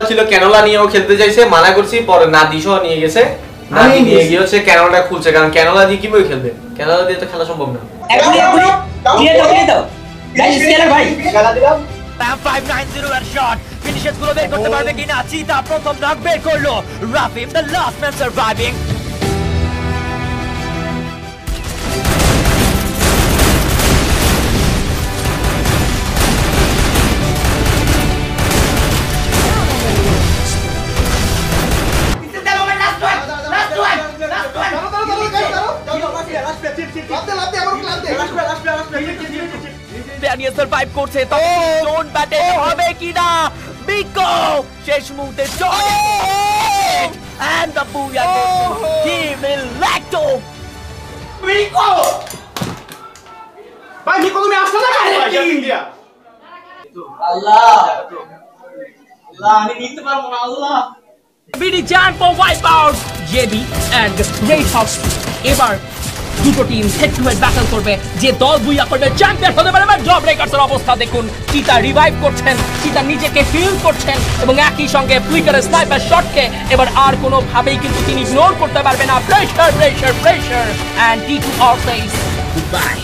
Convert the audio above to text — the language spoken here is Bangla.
ছিল ক্যানোলা নিয়েও খেলতে চাইছে, মানা করছি, পরে নাদিসও নিয়ে গেছে। নাদি নিয়ে গিয়ে হচ্ছে ক্যানোলাটা খুলছে, কারণ ক্যানোলা দিয়ে কিভাবে খেলবে, ক্যানোলা দিয়ে তো খেলা সম্ভব না। Pam 590 এর শট ফিনিশেস গুলো বের করতে পারবে কিনা? চিতা প্রথম নক বের করলো। রাফিম the last man surviving. Daniel survive করছে, তবে জোন ব্যাটে হবে কিনা? বিকো শেষ মুহূর্তে জোন এন্ড দ্য বুয়া টিম ইলেক্টো। বিকো ভাই বিকো তুমি আসছো না ইন্ডিয়া? আল্লাহ আল্লাহ আমি নিতে পারবো না। আল্লাহ BD champ for wipe out JB and Red Hawks. এবার দুটো team head to head battle করবে, যে দল বুইয়া করবে চ্যাম্পিয়ন হতে পারে। জব ব্রেকার্সের অবস্থা দেখুন, চিতা রিভাইভ করছেন, চিতা নিজেকে হিল করছেন এবং একই সঙ্গে ফ্লিকারের স্নাইপার শটকে এবার আর কোনো ভাবেই কিন্তু তিনি ইগনোর করতে পারবে না। প্রেসার প্রেসার প্রেসার এন্ড টি2 আর সেজ গুড বাই।